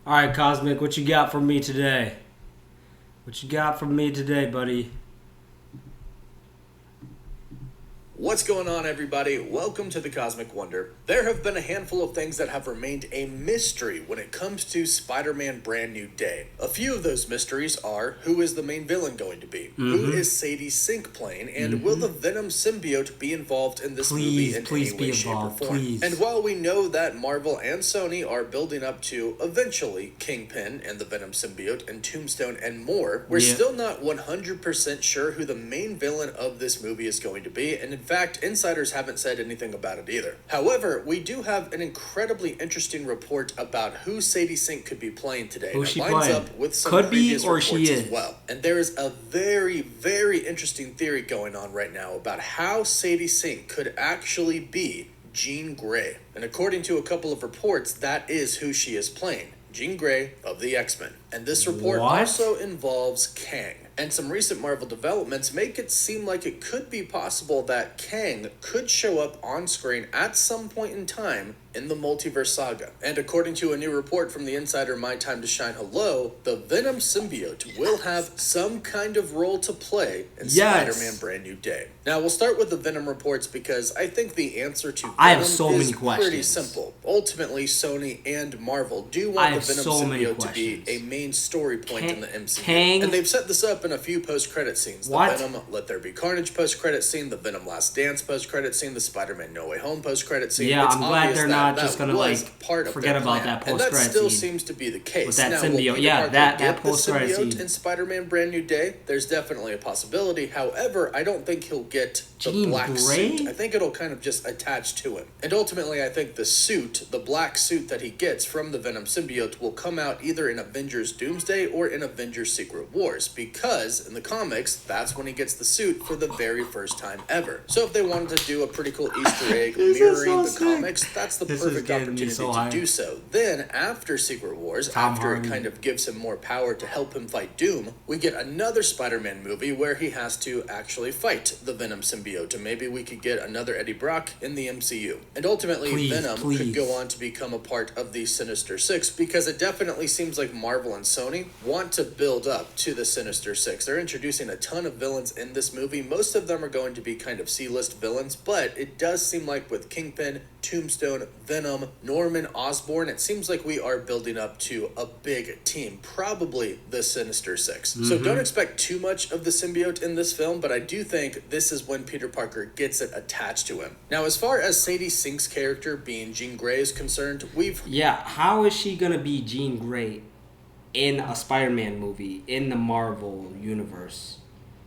All right, Cosmic, what you got for me today? What you got for me today, buddy? What's going on, everybody? Welcome to the Cosmic Wonder. There have been a handful of things that have remained a mystery when it comes to Spider-Man Brand New Day. A few of those mysteries are, who is the main villain going to be? Who is Sadie Sink playing? And will the Venom symbiote be involved in this movie in any way, shape, or form? Please. And while we know that Marvel and Sony are building up to, eventually, Kingpin and the Venom symbiote and Tombstone and more, we're still not 100% sure who the main villain of this movie is going to be, and in fact, insiders haven't said anything about it either. However, we do have an incredibly interesting report about who Sadie Sink could be playing today. Who's she lines playing? up with some Could be previous or reports she is. as well. And there is a very, very interesting theory going on right now about how Sadie Sink could actually be Jean Grey. And according to a couple of reports, that is who she is playing. Jean Grey of the X-Men. And this report also involves Kang. And some recent Marvel developments make it seem like it could be possible that Kang could show up on screen at some point in time in the multiverse saga. And according to a new report from the insider My Time to Shine Hello, the Venom symbiote will have some kind of role to play in Spider-Man Brand New Day. Now, we'll start with the Venom reports because I think the answer to Venom is pretty simple. Ultimately, Sony and Marvel do want the Venom symbiote to be a main story point in the MCU. And they've set this up in a few post-credit scenes. The Venom Let There Be Carnage post-credit scene, the Venom Last Dance post-credit scene, the Spider-Man No Way Home post-credit scene. Yeah, it's I'm glad they're not just gonna part forget about that post-credit scene. And that still seems to be the case. With that now, symbiote, yeah, that post-credit scene in Spider-Man Brand New Day, there's definitely a possibility. However, I don't think he'll get the black suit. I think it'll kind of just attach to him. And ultimately, I think the suit, the black suit that he gets from the Venom symbiote will come out either in Avengers Doomsday or in Avengers Secret Wars, because in the comics, that's when he gets the suit for the very first time ever. So if they wanted to do a pretty cool Easter egg mirroring the comics, that's the perfect opportunity to do so. Then, after Secret Wars, after it kind of gives him more power to help him fight Doom, we get another Spider-Man movie where he has to actually fight the Venom symbiote, and maybe we could get another Eddie Brock in the MCU. And ultimately, Venom could go on to become a part of the Sinister Six, because it definitely seems like Marvel and Sony want to build up to the Sinister Six. They're introducing a ton of villains in this movie. Most of them are going to be kind of C-list villains, but it does seem like with Kingpin, Tombstone, Venom, Norman Osborn, it seems like we are building up to a big team, probably the Sinister Six. So don't expect too much of the symbiote in this film, but I do think this is when Peter Parker gets it attached to him. Now, as far as Sadie Sink's character being Jean Grey is concerned, how is she gonna be Jean Grey in a Spider-Man movie in the Marvel universe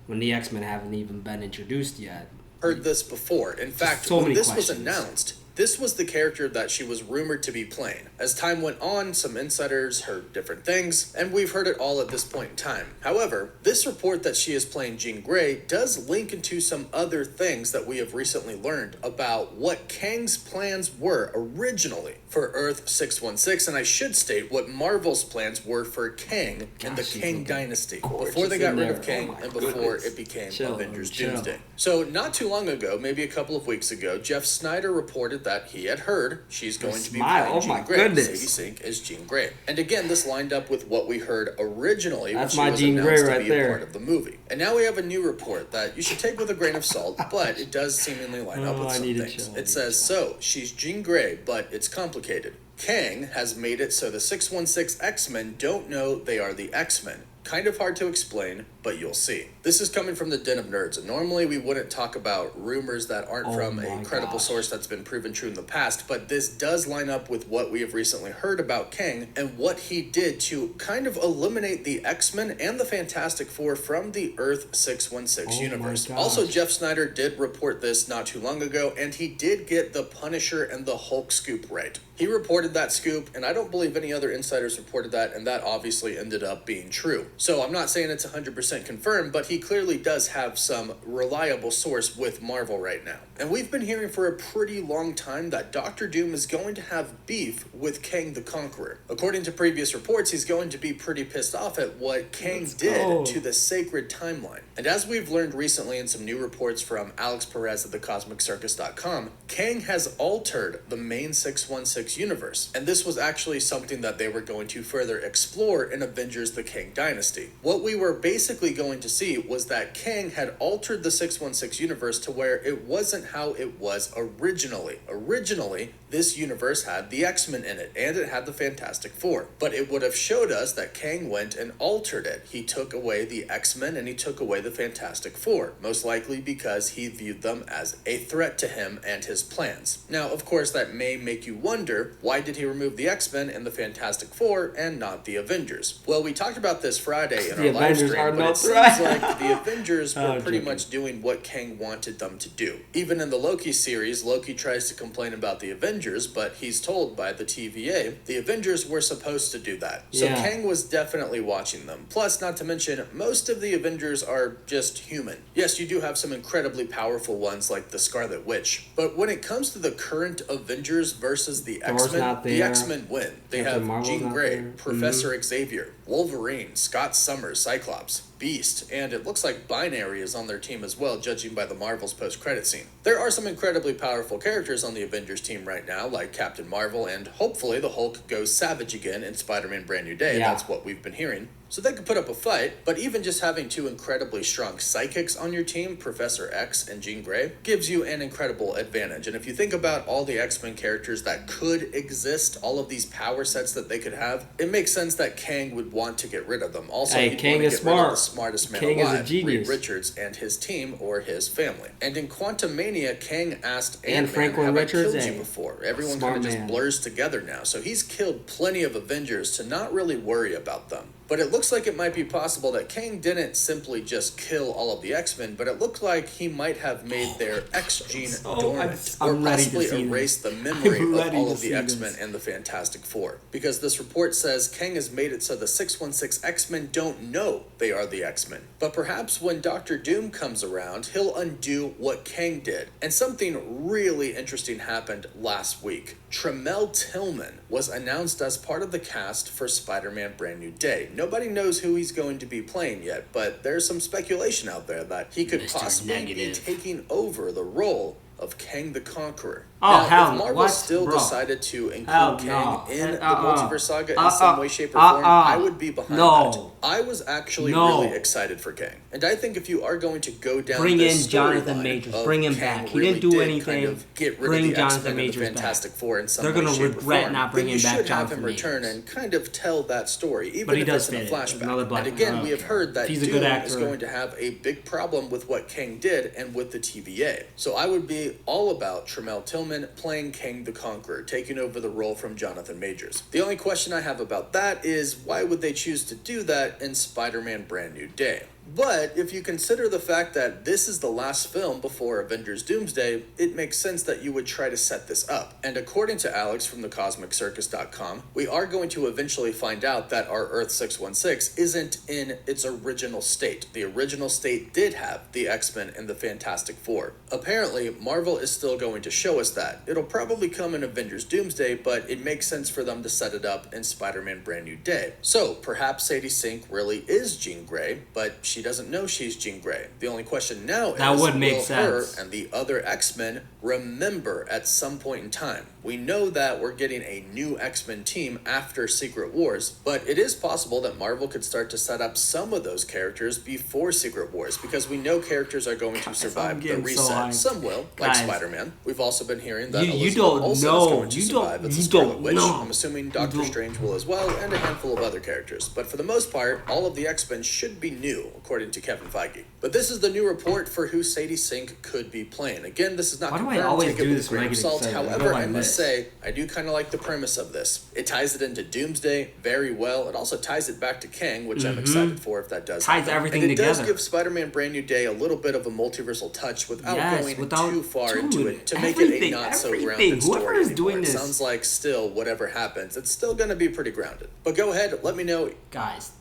when the X-Men haven't even been introduced yet? Heard this before. In fact, when this was announced, this was the character that she was rumored to be playing. As time went on, some insiders heard different things, and we've heard it all at this point in time. However, this report that she is playing Jean Grey does link into some other things that we have recently learned about what Kang's plans were originally for Earth 616, and I should state what Marvel's plans were for Kang and the Kang Dynasty before they got rid of Kang and before it became Avengers Doomsday. So not too long ago, maybe a couple of weeks ago, Jeff Snyder reported that he had heard she's going to be playing Jean Grey. Sadie Sink is Jean Grey. And again, this lined up with what we heard originally when she was announced to be a part of the movie. And now we have a new report that you should take with a grain of salt, but it does seemingly line up with some things. It says, so, she's Jean Grey, but it's complicated. Kang has made it so the 616 X-Men don't know they are the X-Men. Kind of hard to explain, but you'll see. This is coming from the Den of Nerds, and normally we wouldn't talk about rumors that aren't from a credible source that's been proven true in the past, but this does line up with what we have recently heard about Kang and what he did to kind of eliminate the X-Men and the Fantastic Four from the Earth 616 universe. Also, Jeff Snyder did report this not too long ago, and he did get the Punisher and the Hulk scoop right. He reported that scoop, and I don't believe any other insiders reported that, and that obviously ended up being true. So I'm not saying it's 100% confirmed, but he clearly does have some reliable source with Marvel right now. And we've been hearing for a pretty long time that Doctor Doom is going to have beef with Kang the Conqueror. According to previous reports, he's going to be pretty pissed off at what Kang did to the sacred timeline. And as we've learned recently in some new reports from Alex Perez at thecosmiccircus.com, Kang has altered the main 616 universe. And this was actually something that they were going to further explore in Avengers the Kang Dynasty. What we were basically going to see was that Kang had altered the 616 universe to where it wasn't how it was originally. Originally, this universe had the X-Men in it, and it had the Fantastic Four. But it would have showed us that Kang went and altered it. He took away the X-Men and he took away the Fantastic Four, most likely because he viewed them as a threat to him and his plans. Now, of course, that may make you wonder, why did he remove the X-Men and the Fantastic Four and not the Avengers? Well, we talked about this Friday in our live stream, but it seems like the Avengers were pretty much doing what Kang wanted them to do. Even in the Loki series, Loki tries to complain about the Avengers, but he's told by the TVA the Avengers were supposed to do that. So Kang was definitely watching them. Plus, not to mention, most of the Avengers are just human. Yes, you do have some incredibly powerful ones like the Scarlet Witch, but when it comes to the current Avengers versus the X-Men, the X-Men win. They have Jean Grey, Professor Xavier, Wolverine, Scott Summers, Cyclops, Beast, and it looks like Binary is on their team as well, judging by the Marvel's post-credit scene. There are some incredibly powerful characters on the Avengers team right now, like Captain Marvel, and hopefully the Hulk goes savage again in Spider-Man Brand New Day. That's what we've been hearing. So they could put up a fight, but even just having two incredibly strong psychics on your team, Professor X and Jean Grey, gives you an incredible advantage. And if you think about all the X-Men characters that could exist, all of these power sets that they could have, it makes sense that Kang would want to get rid of them. Also, he'd Kang want to is get rid of smart. the smartest man Kang is a alive, genius. Reed Richards and his team or his family. And in Quantum Mania, Kang asked And Ant-Man, Franklin have Richards, I killed you before? Everyone kind of just blurs together now. So he's killed plenty of Avengers to not really worry about them. But it looks like it might be possible that Kang didn't simply just kill all of the X-Men, but it looked like he might have made their X gene dormant, or possibly erased the memory of all of the X-Men and the Fantastic Four. Because this report says Kang has made it so the 616 X-Men don't know they are the X-Men. But perhaps when Doctor Doom comes around, he'll undo what Kang did. And something really interesting happened last week. Tremel Tillman was announced as part of the cast for Spider-Man Brand New Day. Nobody knows who he's going to be playing yet, but there's some speculation out there that he could possibly be taking over the role of Kang the Conqueror. Now, if Marvel still decided to include Kang in the Multiverse Saga in some way, shape, or form, I would be behind that. I was actually really excited for Kang. And I think if you are going to go down this Jonathan Majors. Bring him back. He didn't do anything. Kind of get rid of the X-Men and the Fantastic Four in some way, shape, or form, not bringing back Jonathan Majors. You should have him return and kind of tell that story, even if it's in a flashback. And again, we have heard that Doom is going to have a big problem with what Kang did and with the TVA. So I would be all about Tremel Tillman playing Kang the Conqueror, taking over the role from Jonathan Majors. The only question I have about that is, why would they choose to do that in Spider-Man Brand New Day? But if you consider the fact that this is the last film before Avengers Doomsday, it makes sense that you would try to set this up. And according to Alex from thecosmiccircus.com, we are going to eventually find out that our Earth 616 isn't in its original state. The original state did have the X-Men and the Fantastic Four. Apparently, Marvel is still going to show us that. It'll probably come in Avengers Doomsday, but it makes sense for them to set it up in Spider-Man Brand New Day. So perhaps Sadie Sink really is Jean Grey, but she doesn't know she's Jean Grey. The only question now is, will her and the other X-Men remember at some point in time? We know that we're getting a new X-Men team after Secret Wars, but it is possible that Marvel could start to set up some of those characters before Secret Wars, because we know characters are going to survive the reset. Some will, like Spider-Man. We've also been hearing that Elizabeth Olsen is going to survive as the Scarlet Witch. I'm assuming Doctor Strange will as well, and a handful of other characters. But for the most part, all of the X-Men should be new, according to Kevin Feige. But this is the new report for who Sadie Sink could be playing. Again, this is not confirmed. Take it with a grain of salt. However, I must say, I do kind of like the premise of this. It ties it into Doomsday very well. It also ties it back to Kang, which I'm excited for if that does happen. Ties everything together. And it does give Spider-Man Brand New Day a little bit of a multiversal touch without going too far into it to make it a not-so-grounded story anymore. It sounds like still, whatever happens, it's still going to be pretty grounded. But go ahead, let me know. Guys,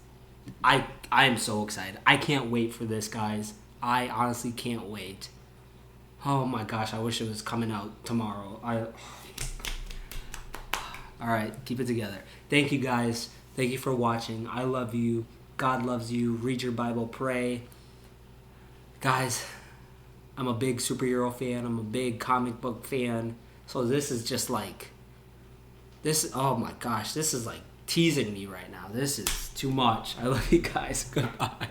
I am so excited. I can't wait for this, guys. I honestly can't wait. Oh my gosh, I wish it was coming out tomorrow. All right, keep it together. Thank you, guys. Thank you for watching. I love you. God loves you. Read your Bible. Pray. Guys, I'm a big superhero fan. I'm a big comic book fan. So this is just like... oh my gosh, this is like teasing me right now. This is too much. I love you guys. Goodbye.